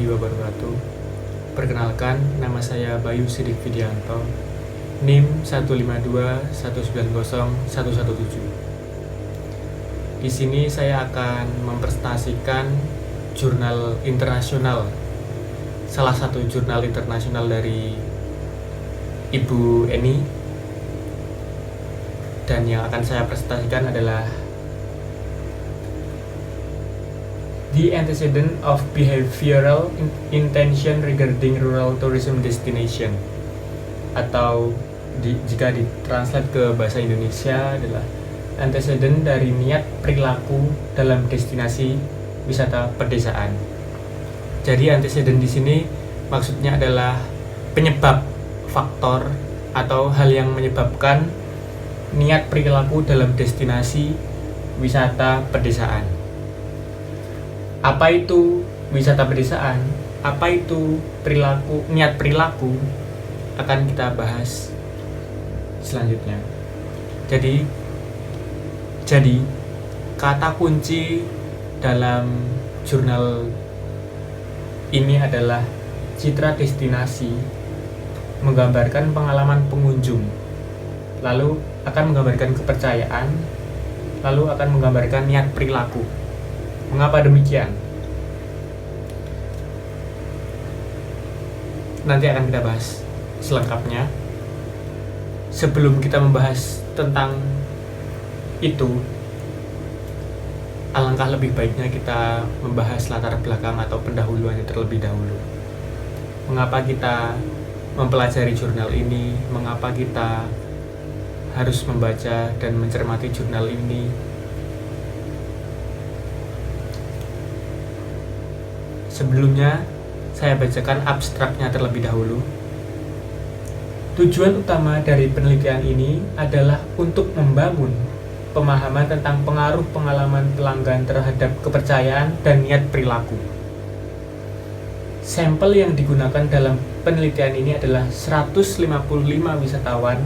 warahmatullahi wabarakatuh. Perkenalkan, nama saya Bayu Sidik Widianto, NIM 152.190.117. Di sini saya akan mempresentasikan jurnal internasional, salah satu jurnal internasional dari Ibu Eni, dan yang akan saya presentasikan adalah The Antecedent of Behavioral Intention Regarding Rural Tourism Destination, atau jika ditranslate ke bahasa Indonesia adalah antecedent dari niat perilaku dalam destinasi wisata pedesaan. Jadi antecedent di sini maksudnya adalah penyebab, faktor atau hal yang menyebabkan niat perilaku dalam destinasi wisata pedesaan. Apa itu wisata pedesaan? Apa itu niat perilaku? Akan kita bahas selanjutnya. Jadi kata kunci dalam jurnal ini adalah citra destinasi, menggambarkan pengalaman pengunjung, lalu akan menggambarkan kepercayaan, lalu akan menggambarkan niat perilaku. Mengapa demikian? Nanti akan kita bahas selengkapnya. Sebelum kita membahas tentang itu, alangkah lebih baiknya kita membahas latar belakang atau pendahuluannya terlebih dahulu. Mengapa kita mempelajari jurnal ini? Mengapa kita harus membaca dan mencermati jurnal ini? Sebelumnya, saya bacakan abstraknya terlebih dahulu. Tujuan utama dari penelitian ini adalah untuk membangun pemahaman tentang pengaruh pengalaman pelanggan terhadap kepercayaan dan niat perilaku. Sampel yang digunakan dalam penelitian ini adalah 155 wisatawan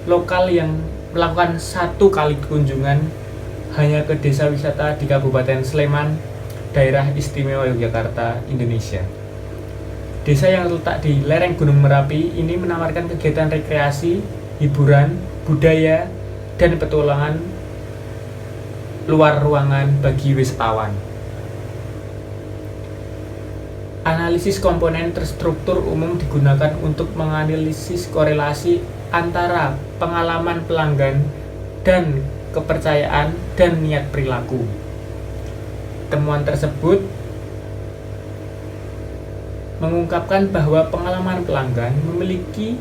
lokal yang melakukan satu kali kunjungan hanya ke desa wisata di Kabupaten Sleman, Daerah Istimewa Yogyakarta, Indonesia. Desa yang terletak di lereng Gunung Merapi ini menawarkan kegiatan rekreasi, hiburan, budaya, dan petualangan luar ruangan bagi wisatawan. Analisis komponen terstruktur umum digunakan untuk menganalisis korelasi antara pengalaman pelanggan dan kepercayaan dan niat perilaku. Temuan tersebut mengungkapkan bahwa pengalaman pelanggan memiliki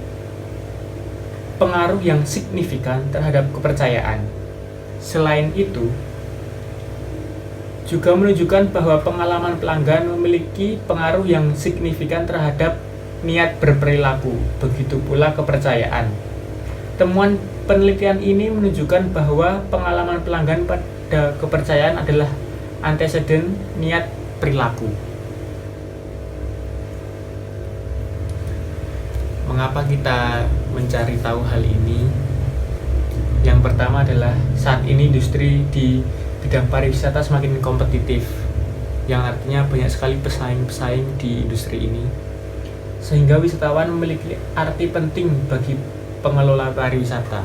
pengaruh yang signifikan terhadap kepercayaan. Selain itu, juga menunjukkan bahwa pengalaman pelanggan memiliki pengaruh yang signifikan terhadap niat berperilaku, begitu pula kepercayaan. Temuan penelitian ini menunjukkan bahwa pengalaman pelanggan pada kepercayaan adalah antecedent niat perilaku. Mengapa kita mencari tahu hal ini? Yang pertama adalah saat ini industri di bidang pariwisata semakin kompetitif, yang artinya banyak sekali pesaing-pesaing di industri ini, sehingga wisatawan memiliki arti penting bagi pengelola pariwisata.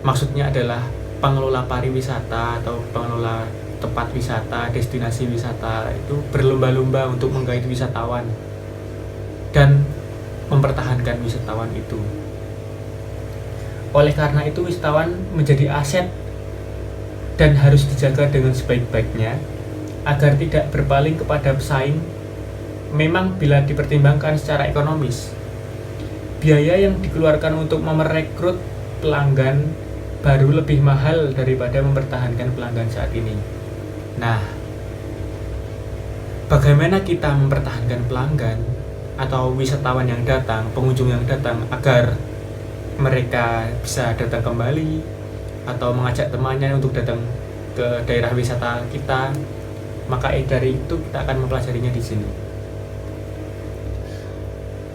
Maksudnya adalah pengelola pariwisata atau pengelola tempat wisata, destinasi wisata itu berlomba-lomba untuk menggait wisatawan dan mempertahankan wisatawan itu. Oleh karena itu, wisatawan menjadi aset dan harus dijaga dengan sebaik-baiknya agar tidak berpaling kepada pesaing. Memang bila dipertimbangkan secara ekonomis, biaya yang dikeluarkan untuk merekrut pelanggan baru lebih mahal daripada mempertahankan pelanggan saat ini. Nah, bagaimana kita mempertahankan pelanggan atau wisatawan yang datang, pengunjung yang datang, agar mereka bisa datang kembali atau mengajak temannya untuk datang ke daerah wisata kita? Maka dari itu kita akan mempelajarinya di sini.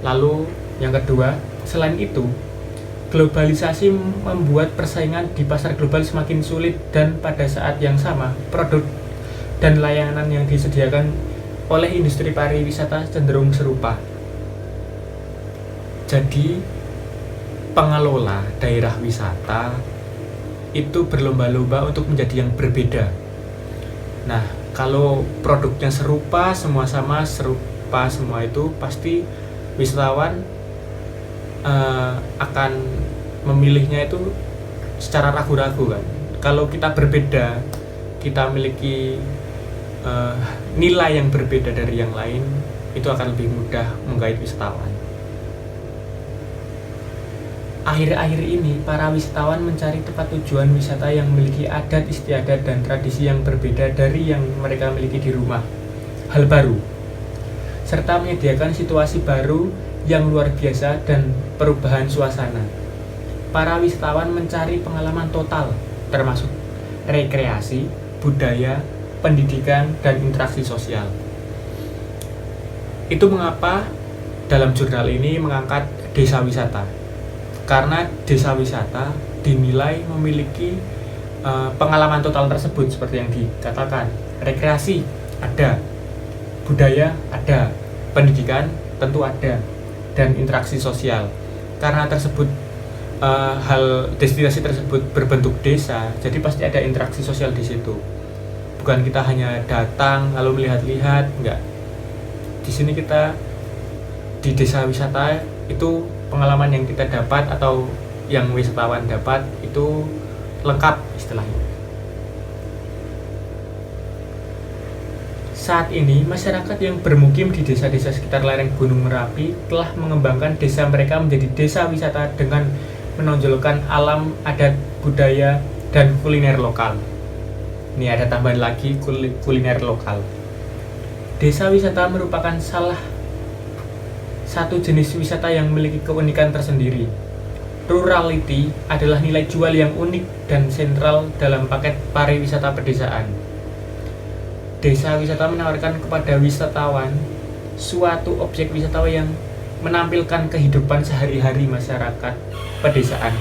Lalu yang kedua, selain itu, globalisasi membuat persaingan di pasar global semakin sulit, dan pada saat yang sama produk dan layanan yang disediakan oleh industri pariwisata cenderung serupa. Jadi pengelola daerah wisata itu berlomba-lomba untuk menjadi yang berbeda. Nah, kalau produknya serupa, semua sama, serupa semua, itu pasti wisatawan akan memilihnya itu secara ragu-ragu kan. Kalau kita berbeda, kita memiliki nilai yang berbeda dari yang lain, itu akan lebih mudah menggait wisatawan. Akhir-akhir ini, para wisatawan mencari tempat tujuan wisata yang memiliki adat istiadat dan tradisi yang berbeda dari yang mereka miliki di rumah. Hal baru, serta menyediakan situasi baru yang luar biasa dan perubahan suasana. Para wisatawan mencari pengalaman total, termasuk rekreasi, budaya, pendidikan, dan interaksi sosial. Itu mengapa dalam jurnal ini mengangkat desa wisata. Karena desa wisata dinilai memiliki pengalaman total tersebut seperti yang dikatakan. Rekreasi ada, budaya ada, pendidikan tentu ada, dan interaksi sosial. Karena tersebut hal destinasi tersebut berbentuk desa, jadi pasti ada interaksi sosial di situ. Bukan kita hanya datang lalu melihat-lihat, enggak. Di sini kita di desa wisata itu pengalaman yang kita dapat atau yang wisatawan dapat itu lengkap istilahnya. Saat ini, masyarakat yang bermukim di desa-desa sekitar lereng Gunung Merapi telah mengembangkan desa mereka menjadi desa wisata dengan menonjolkan alam, adat, budaya, dan kuliner lokal. Ini ada tambahan lagi, kuliner lokal. Desa wisata merupakan salah satu jenis wisata yang memiliki keunikan tersendiri. Rurality adalah nilai jual yang unik dan sentral dalam paket pariwisata pedesaan. Desa wisata menawarkan kepada wisatawan suatu objek wisata yang menampilkan kehidupan sehari-hari masyarakat pedesaan,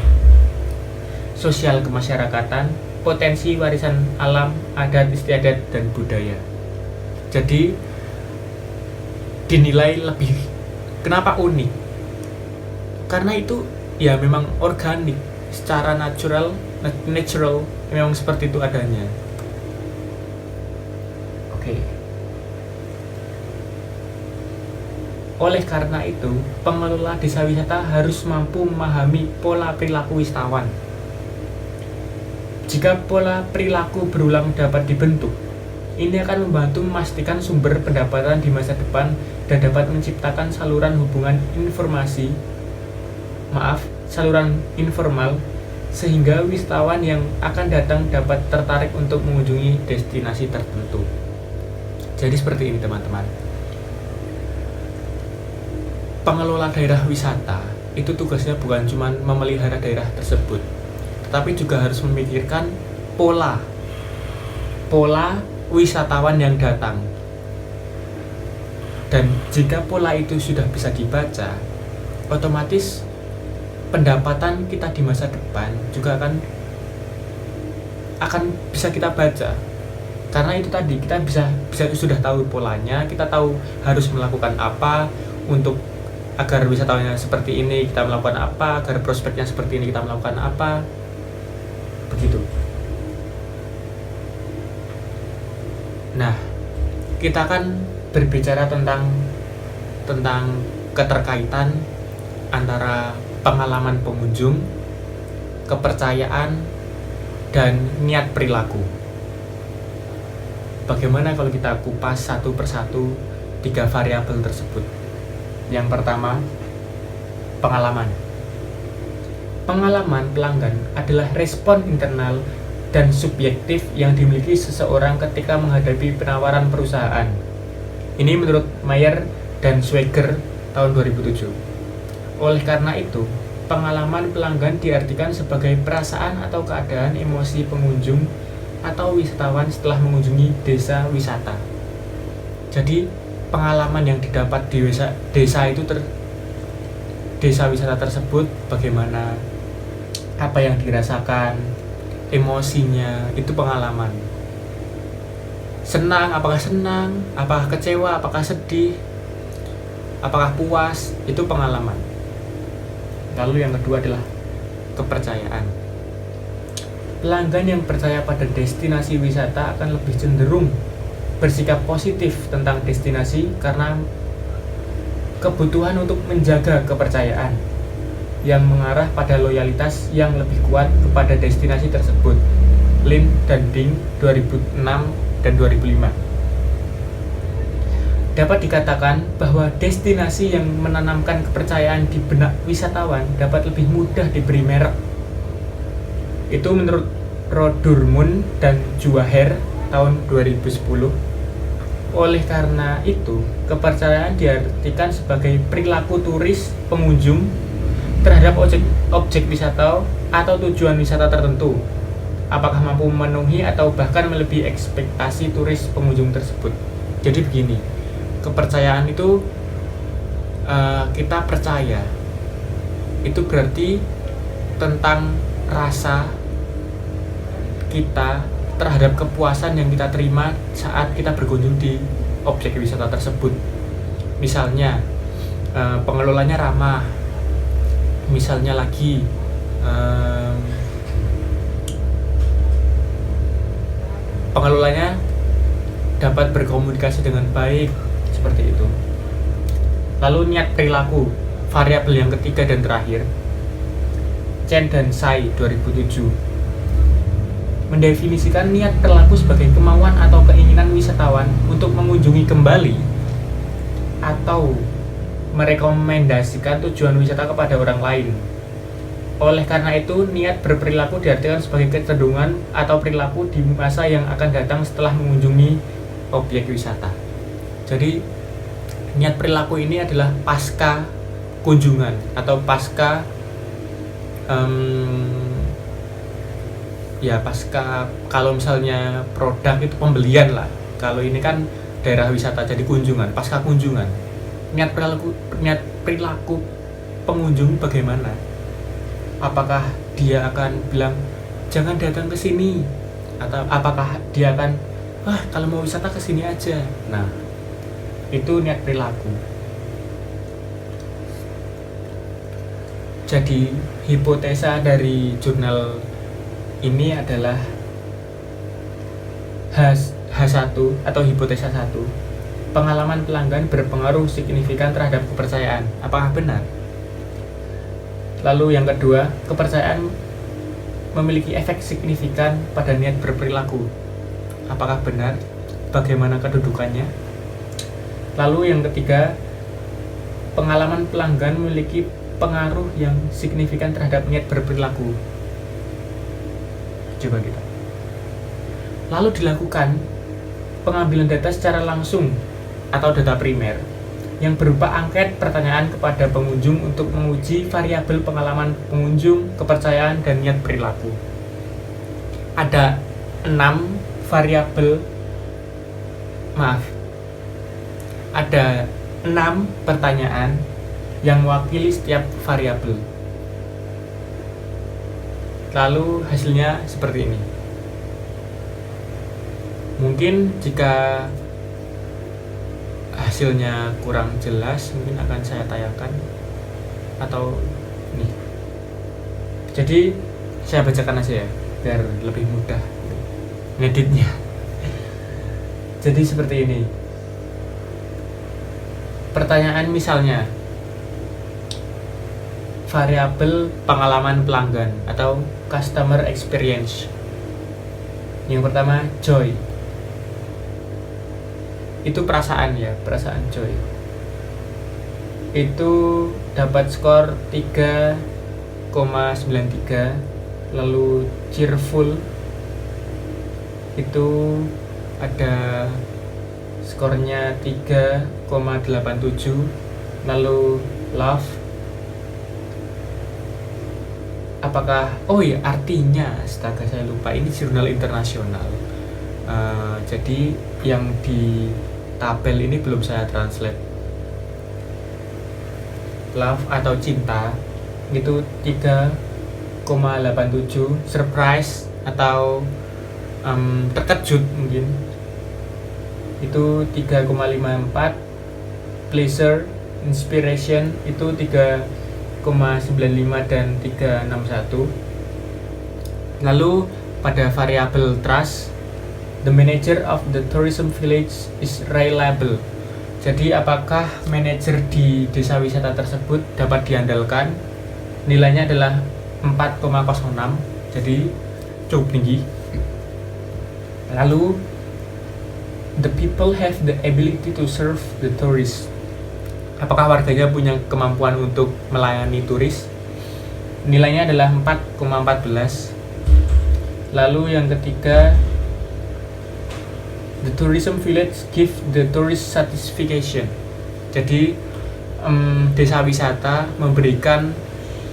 sosial kemasyarakatan, potensi warisan alam, adat istiadat, dan budaya. Jadi dinilai lebih. Kenapa unik? Karena itu ya memang organik, secara natural memang seperti itu adanya. Oke. Oleh karena itu, pengelola desa wisata harus mampu memahami pola perilaku wisatawan. Jika pola perilaku berulang dapat dibentuk, ini akan membantu memastikan sumber pendapatan di masa depan dan dapat menciptakan saluran informal sehingga wisatawan yang akan datang dapat tertarik untuk mengunjungi destinasi tertentu. Jadi seperti ini teman-teman. Pengelola daerah wisata itu tugasnya bukan cuma memelihara daerah tersebut, tetapi juga harus memikirkan pola wisatawan yang datang. Dan jika pola itu sudah bisa dibaca, otomatis pendapatan kita di masa depan juga akan bisa kita baca. Karena itu tadi, kita bisa sudah tahu polanya, kita tahu harus melakukan apa untuk agar wisatawannya seperti ini, kita melakukan apa, agar prospeknya seperti ini, kita melakukan apa. Begitu. Nah, kita akan berbicara tentang keterkaitan antara pengalaman pengunjung, kepercayaan, dan niat perilaku. Bagaimana kalau kita kupas satu persatu 3 variabel tersebut? Yang pertama, pengalaman. Pengalaman pelanggan adalah respon internal dan subjektif yang dimiliki seseorang ketika menghadapi penawaran perusahaan. Ini menurut Mayer dan Schweger tahun 2007. Oleh karena itu, pengalaman pelanggan diartikan sebagai perasaan atau keadaan emosi pengunjung atau wisatawan setelah mengunjungi desa wisata. Jadi, pengalaman yang didapat di desa wisata tersebut, bagaimana, apa yang dirasakan, emosinya, itu pengalaman. senang, apakah kecewa, apakah sedih, apakah puas, itu pengalaman. Lalu yang kedua adalah kepercayaan. Pelanggan yang percaya pada destinasi wisata akan lebih cenderung bersikap positif tentang destinasi karena kebutuhan untuk menjaga kepercayaan yang mengarah pada loyalitas yang lebih kuat kepada destinasi tersebut. Lin dan Ding 2006 dan 2005. Dapat dikatakan bahwa destinasi yang menanamkan kepercayaan di benak wisatawan dapat lebih mudah diberi merek. Itu menurut Rodurmun dan Juaher tahun 2010. Oleh karena itu, kepercayaan diartikan sebagai perilaku turis pengunjung terhadap objek wisata atau tujuan wisata tertentu, apakah mampu memenuhi atau bahkan melebihi ekspektasi turis pengunjung tersebut. Jadi begini, kepercayaan itu kita percaya, itu berarti tentang rasa kita terhadap kepuasan yang kita terima saat kita berkunjung di objek wisata tersebut. Misalnya pengelolanya ramah, misalnya lagi pengelolanya dapat berkomunikasi dengan baik, seperti itu. Lalu niat perilaku, variabel yang ketiga dan terakhir, Chen dan Sai 2007 mendefinisikan niat perilaku sebagai kemauan atau keinginan wisatawan untuk mengunjungi kembali atau merekomendasikan tujuan wisata kepada orang lain. Oleh karena itu, niat berperilaku diartikan sebagai kecenderungan atau perilaku di masa yang akan datang setelah mengunjungi objek wisata. Jadi, niat perilaku ini adalah pasca kunjungan atau pasca pasca kalau misalnya produk itu pembelian lah. Kalau ini kan daerah wisata, jadi kunjungan, pasca kunjungan. Niat perilaku pengunjung bagaimana? Apakah dia akan bilang jangan datang ke sini, atau apakah dia akan kalau mau wisata ke sini aja. Nah, itu niat perilaku. Jadi hipotesa dari jurnal ini adalah H1 atau hipotesa 1. Pengalaman pelanggan berpengaruh signifikan terhadap kepercayaan. Apakah benar? Lalu yang kedua, kepercayaan memiliki efek signifikan pada niat berperilaku. Apakah benar? Bagaimana kedudukannya? Lalu yang ketiga, pengalaman pelanggan memiliki pengaruh yang signifikan terhadap niat berperilaku. Coba kita. Lalu dilakukan pengambilan data secara langsung atau data primer yang berupa angket pertanyaan kepada pengunjung untuk menguji variabel pengalaman pengunjung, kepercayaan, dan niat perilaku. Ada 6 variabel, ada 6 pertanyaan yang mewakili setiap variabel. Lalu hasilnya seperti ini. Mungkin jika hasilnya kurang jelas, mungkin akan saya tayangkan atau nih. Jadi saya bacakan aja ya, biar lebih mudah ngeditnya. Jadi seperti ini. Pertanyaan misalnya, variabel pengalaman pelanggan atau customer experience. Yang pertama, joy. Itu perasaan ya, perasaan joy. Itu dapat skor 3,93. Lalu cheerful itu ada skornya 3,87. Lalu love, apakah artinya, astaga saya lupa, ini jurnal internasional. Jadi yang di tabel ini belum saya translate. Love atau cinta itu 3,87. Surprise atau terkejut mungkin itu 3,54, pleasure, inspiration itu 3,95 dan 3,61. Lalu pada variabel trust, the manager of the tourism village is reliable. Jadi apakah manajer di desa wisata tersebut dapat diandalkan? Nilainya adalah 4,06, jadi cukup tinggi. Lalu the people have the ability to serve the tourists. Apakah warganya punya kemampuan untuk melayani turis? Nilainya adalah 4,14. Lalu yang ketiga, the tourism village give the tourist satisfaction. Jadi desa wisata memberikan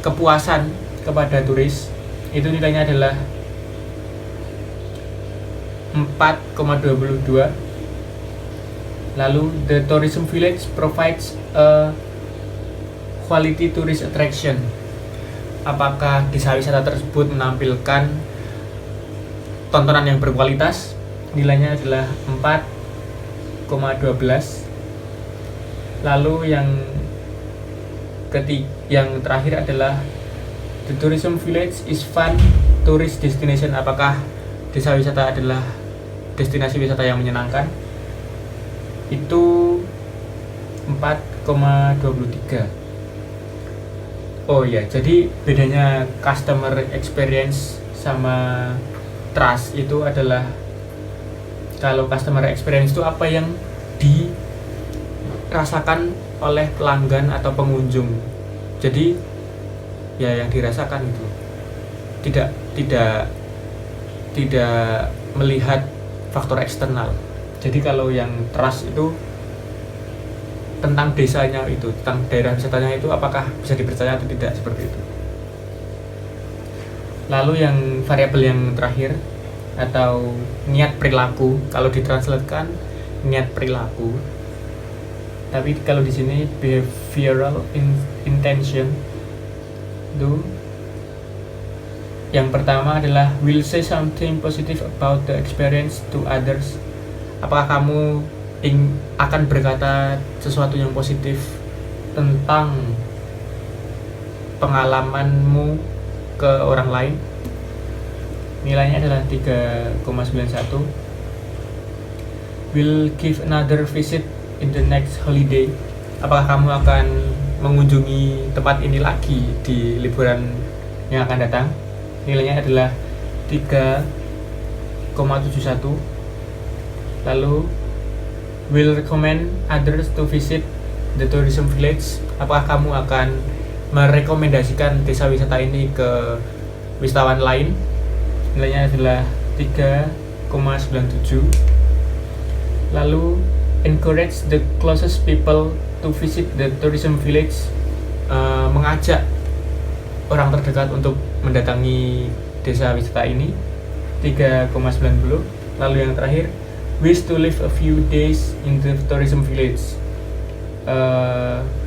kepuasan kepada turis. Itu nilainya adalah 4,22. Lalu the tourism village provides a quality tourist attraction. Apakah desa wisata tersebut menampilkan tontonan yang berkualitas? Nilainya adalah 4,12. Lalu yang terakhir adalah the tourism village is fun tourist destination. Apakah desa wisata adalah destinasi wisata yang menyenangkan? Itu 4,23. Oh ya, jadi bedanya customer experience sama trust itu adalah, kalau customer experience itu apa yang dirasakan oleh pelanggan atau pengunjung. Jadi ya yang dirasakan itu. Tidak melihat faktor eksternal. Jadi kalau yang trust itu tentang desanya itu, tentang daerah wisatanya itu apakah bisa dipercaya atau tidak, seperti itu. Lalu yang variabel yang terakhir atau niat perilaku, kalau ditranslatekan niat perilaku, tapi kalau di sini behavioral intention. Itu yang pertama adalah will say something positive about the experience to others. Apakah kamu akan berkata sesuatu yang positif tentang pengalamanmu ke orang lain? Nilainya adalah 3,91. Will give another visit in the next holiday. Apakah kamu akan mengunjungi tempat ini lagi di liburan yang akan datang? Nilainya adalah 3,71. Lalu will recommend others to visit the tourism village. Apakah kamu akan merekomendasikan desa wisata ini ke wisatawan lain? Nilainya adalah 3,97. Lalu encourage the closest people to visit the tourism village. Mengajak orang terdekat untuk mendatangi desa wisata ini, 3,90. Lalu yang terakhir, wish to live a few days in the tourism village.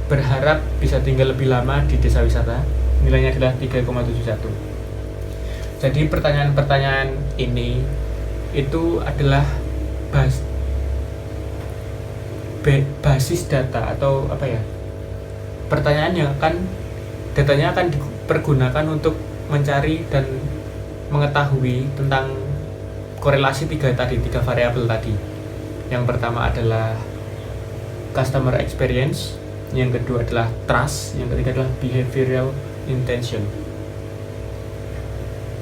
Berharap bisa tinggal lebih lama di desa wisata. Nilainya adalah 3,71. Jadi pertanyaan-pertanyaan ini itu adalah basis data atau apa ya? Pertanyaan yang datanya akan dipergunakan untuk mencari dan mengetahui tentang korelasi tiga variabel tadi. Yang pertama adalah customer experience, yang kedua adalah trust, yang ketiga adalah behavioral intention.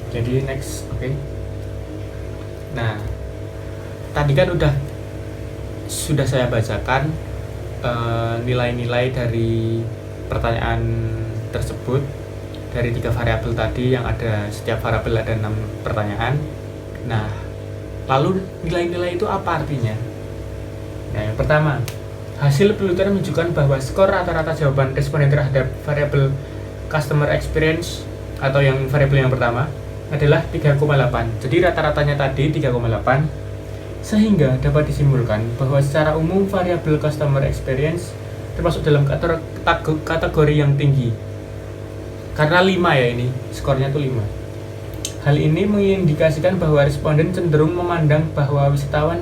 Jadi next, oke. Nah, tadi kan sudah saya bacakan nilai-nilai dari pertanyaan tersebut dari tiga variabel tadi, yang ada setiap variabel ada 6 pertanyaan. Nah, lalu nilai-nilai itu apa artinya? Nah, yang pertama, hasil penelitian menunjukkan bahwa skor rata-rata jawaban responden terhadap variabel customer experience atau yang variabel yang pertama adalah 3,8. Jadi rata-ratanya tadi 3,8, sehingga dapat disimpulkan bahwa secara umum variabel customer experience termasuk dalam kategori yang tinggi. Karena 5 ya, ini skornya tuh 5. Hal ini mengindikasikan bahwa responden cenderung memandang bahwa wisatawan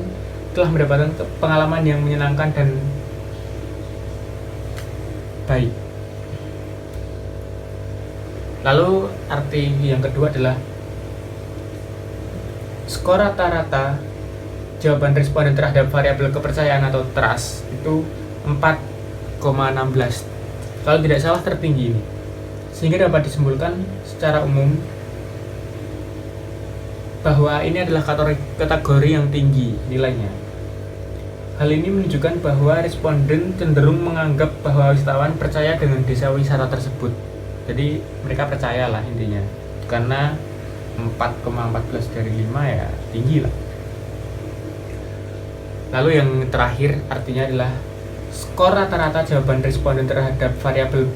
telah mendapatkan pengalaman yang menyenangkan dan baik. Lalu arti yang kedua adalah skor rata-rata jawaban responden terhadap variabel kepercayaan atau trust itu 4,16. Kalau tidak salah tertinggi ini. Sehingga dapat disimpulkan secara umum bahwa ini adalah kategori yang tinggi nilainya. Hal ini menunjukkan bahwa responden cenderung menganggap bahwa wisatawan percaya dengan desa wisata tersebut. Jadi mereka percayalah intinya. Karena 4,14 dari 5 ya tinggi lah. Lalu yang terakhir artinya adalah skor rata-rata jawaban responden terhadap variabel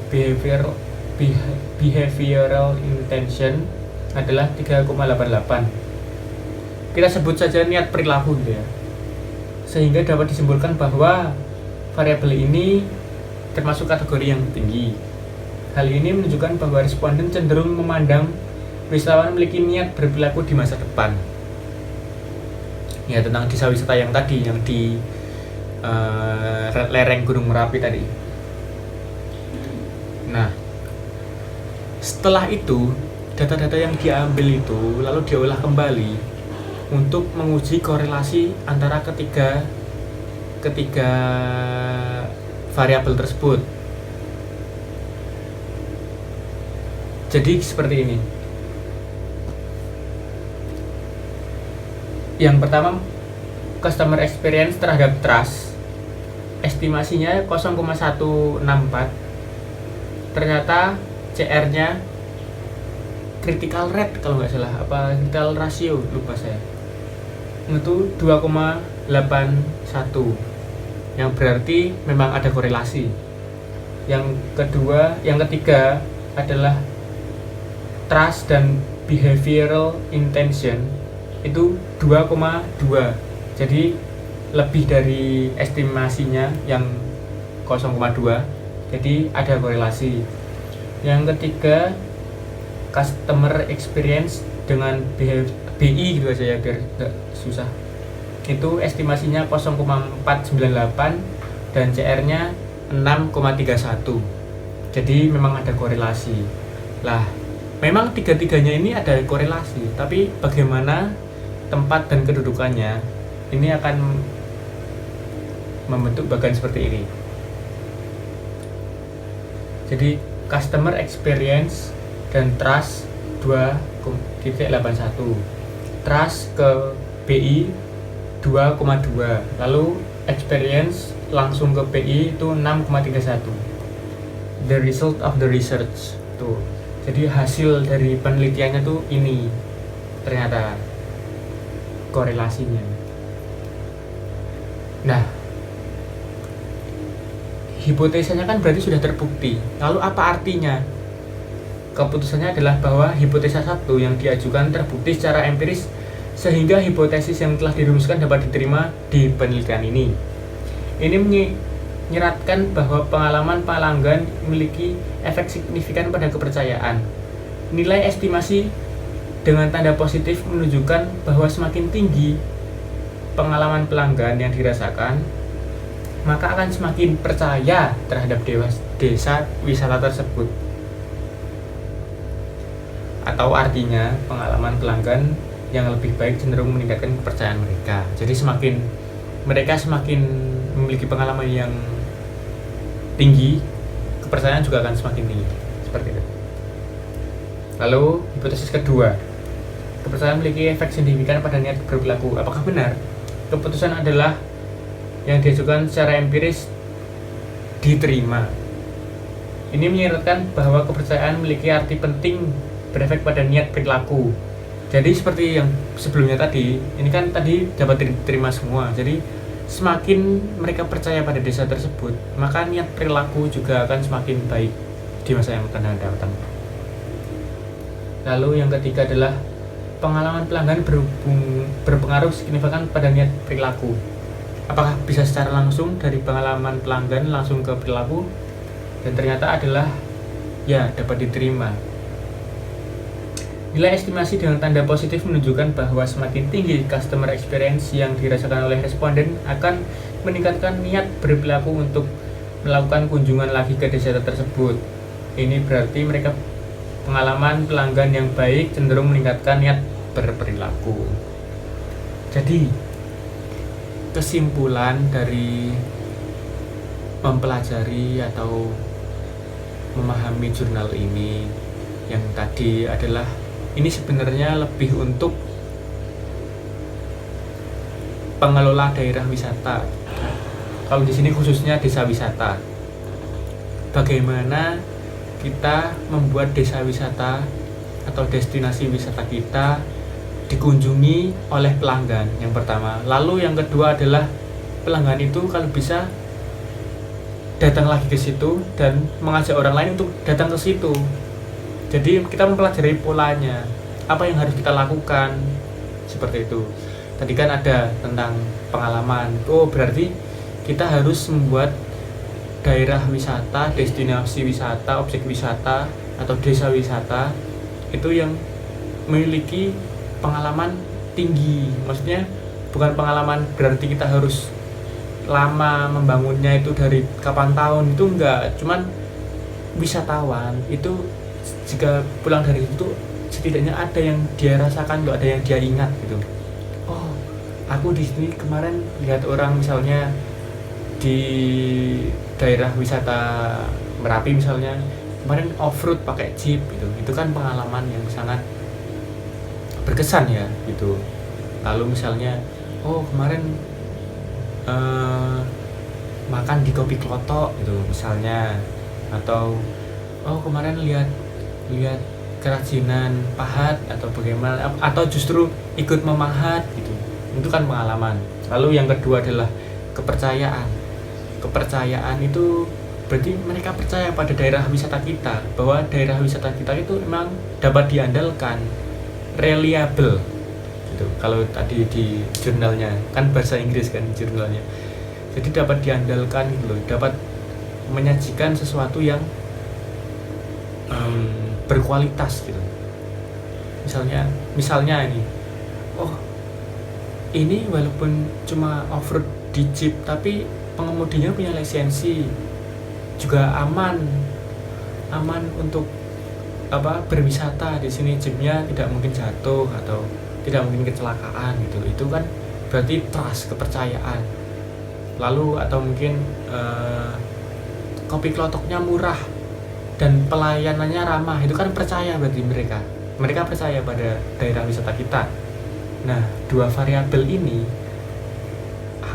behavioral intention adalah 3,88. Kita sebut saja niat perilaku gitu ya. Sehingga dapat disimpulkan bahwa variabel ini termasuk kategori yang tinggi. Hal ini menunjukkan bahwa responden cenderung memandang wisatawan memiliki niat berperilaku di masa depan. Ya, tentang desa wisata yang tadi, yang di lereng Gunung Merapi tadi. Nah, setelah itu data-data yang diambil itu lalu diolah kembali untuk menguji korelasi antara ketiga variabel tersebut. Jadi seperti ini. Yang pertama, customer experience terhadap trust. Estimasinya 0,164. Ternyata CR-nya critical rate kalau nggak salah, apa critical ratio lupa saya. Itu 2,81. Yang berarti memang ada korelasi. Yang ketiga adalah trust dan behavioral intention itu 2,2. Jadi lebih dari estimasinya yang 0,2. Jadi ada korelasi. Yang ketiga, customer experience dengan BI gitu aja ya biar tidak susah. Itu estimasinya 0,498 dan CR-nya 6,31. Jadi memang ada korelasi. Lah, memang tiga-tiganya ini ada korelasi, tapi bagaimana tempat dan kedudukannya ini akan membentuk bagian seperti ini. Jadi customer experience dan trust 2,81, trust ke BI 2,2, lalu experience langsung ke BI itu 6,31. The result of the research tuh. Jadi hasil dari penelitiannya tuh ini ternyata korelasinya. Nah, hipotesanya kan berarti sudah terbukti. Lalu apa artinya? Keputusannya adalah bahwa hipotesa 1 yang diajukan terbukti secara empiris sehingga hipotesis yang telah dirumuskan dapat diterima di penelitian ini. Ini menyeratkan bahwa pengalaman pelanggan memiliki efek signifikan pada kepercayaan. Nilai estimasi dengan tanda positif menunjukkan bahwa semakin tinggi pengalaman pelanggan yang dirasakan, maka akan semakin percaya terhadap desa wisata tersebut. Atau artinya pengalaman pelanggan yang lebih baik cenderung meningkatkan kepercayaan mereka. Jadi mereka semakin memiliki pengalaman yang tinggi, kepercayaan juga akan semakin tinggi. Seperti itu. Lalu hipotesis kedua, kepercayaan memiliki efek signifikan pada niat berperilaku. Apakah benar? Keputusan adalah yang diajukan secara empiris diterima. Ini menyeratkan bahwa kepercayaan memiliki arti penting berefek pada niat perilaku. Jadi seperti yang sebelumnya tadi, ini kan tadi dapat diterima semua. Jadi semakin mereka percaya pada desa tersebut, maka niat perilaku juga akan semakin baik di masa yang akan datang. Lalu yang ketiga adalah pengalaman pelanggan berpengaruh signifikan pada niat perilaku. Apakah bisa secara langsung dari pengalaman pelanggan langsung ke perilaku? Dan ternyata adalah ya dapat diterima. Nilai estimasi dengan tanda positif menunjukkan bahwa semakin tinggi customer experience yang dirasakan oleh responden akan meningkatkan niat berperilaku untuk melakukan kunjungan lagi ke desa tersebut. Ini berarti mereka pengalaman pelanggan yang baik cenderung meningkatkan niat berperilaku. Jadi, kesimpulan dari mempelajari atau memahami jurnal ini yang tadi adalah ini sebenarnya lebih untuk pengelola daerah wisata. Kalau di sini khususnya desa wisata. Bagaimana kita membuat desa wisata atau destinasi wisata kita dikunjungi oleh pelanggan yang pertama. Lalu yang kedua adalah pelanggan itu kalau bisa datang lagi ke situ dan mengajak orang lain untuk datang ke situ. Jadi kita mempelajari polanya, apa yang harus kita lakukan, seperti itu. Tadi kan ada tentang pengalaman. Oh, berarti kita harus membuat daerah wisata, destinasi wisata, objek wisata atau desa wisata itu yang memiliki pengalaman tinggi. Maksudnya bukan pengalaman berarti kita harus lama membangunnya itu dari kapan tahun, itu enggak. Cuman wisatawan itu jika pulang dari itu setidaknya ada yang dia rasakan, ada yang dia ingat gitu. Oh, aku di sini kemarin lihat orang misalnya di daerah wisata Merapi misalnya kemarin off-road pakai jeep gitu. Itu kan pengalaman yang sangat berkesan ya gitu. Lalu misalnya oh kemarin makan di Kopi Klotok gitu misalnya, atau oh kemarin lihat kerajinan pahat atau bagaimana, atau justru ikut memahat gitu. Itu kan pengalaman. Lalu yang kedua adalah kepercayaan itu berarti mereka percaya pada daerah wisata kita, bahwa daerah wisata kita itu memang dapat diandalkan, reliable gitu. Kalau tadi di jurnalnya kan bahasa Inggris kan jurnalnya, jadi dapat diandalkan gitu loh, dapat menyajikan sesuatu yang berkualitas gitu. Misalnya ini, oh ini walaupun cuma off-road di jeep tapi pengemudinya punya lisensi, juga aman untuk berwisata di sini, jeepnya tidak mungkin jatuh atau tidak mungkin kecelakaan gitu. Itu kan berarti trust, kepercayaan. Lalu atau mungkin Kopi Klotoknya murah dan pelayanannya ramah, itu kan percaya, berarti mereka percaya pada daerah wisata kita. Nah, dua variabel ini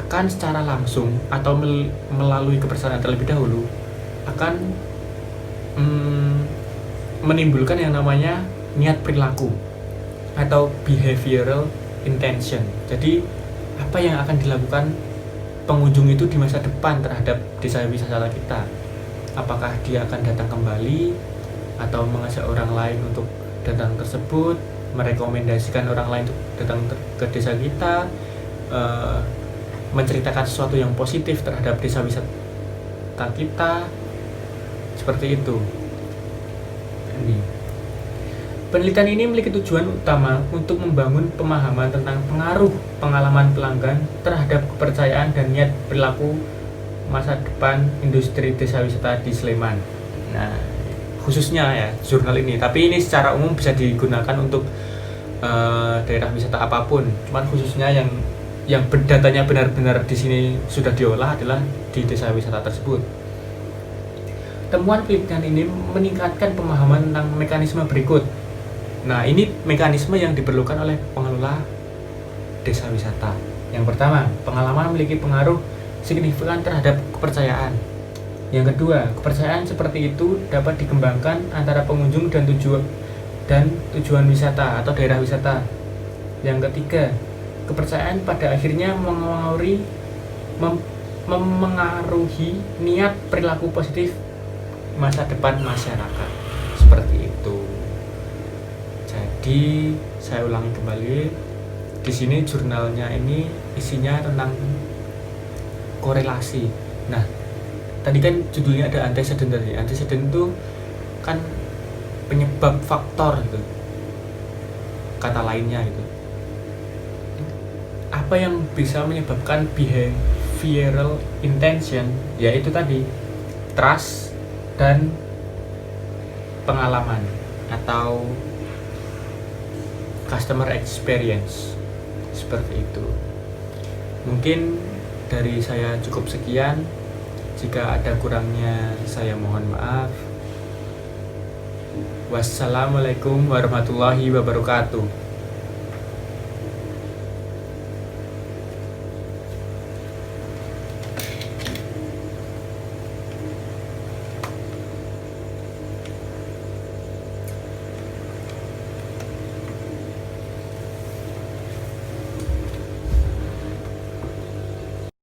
akan secara langsung atau melalui kepercayaan terlebih dahulu akan menimbulkan yang namanya niat perilaku atau behavioral intention. Jadi apa yang akan dilakukan pengunjung itu di masa depan terhadap desa wisata kita? Apakah dia akan datang kembali atau mengajak orang lain untuk datang tersebut, merekomendasikan orang lain untuk datang ke desa kita, menceritakan sesuatu yang positif terhadap desa wisata kita, seperti itu. Penelitian ini memiliki tujuan utama untuk membangun pemahaman tentang pengaruh pengalaman pelanggan terhadap kepercayaan dan niat perilaku masa depan industri desa wisata di Sleman. Nah, khususnya ya jurnal ini, tapi ini secara umum bisa digunakan untuk daerah wisata apapun. Cuman khususnya yang datanya benar-benar di sini sudah diolah adalah di desa wisata tersebut. Temuan penelitian ini meningkatkan pemahaman tentang mekanisme berikut. Nah, ini mekanisme yang diperlukan oleh pengelola desa wisata. Yang pertama, pengalaman memiliki pengaruh signifikan terhadap kepercayaan. Yang kedua, kepercayaan seperti itu dapat dikembangkan antara pengunjung dan tujuan wisata atau daerah wisata. Yang ketiga, kepercayaan pada akhirnya memengaruhi niat perilaku positif masa depan masyarakat. Seperti itu. Jadi saya ulangi kembali, di sini jurnalnya ini isinya tentang korelasi. Nah, tadi kan judulnya ada antecedent tadi. Antecedent itu kan penyebab faktor gitu. kata lainnya itu. Apa yang bisa menyebabkan behavioral intention, yaitu tadi trust dan pengalaman atau customer experience, seperti itu. Mungkin dari saya cukup sekian. Jika ada kurangnya saya mohon maaf. Wassalamualaikum warahmatullahi wabarakatuh.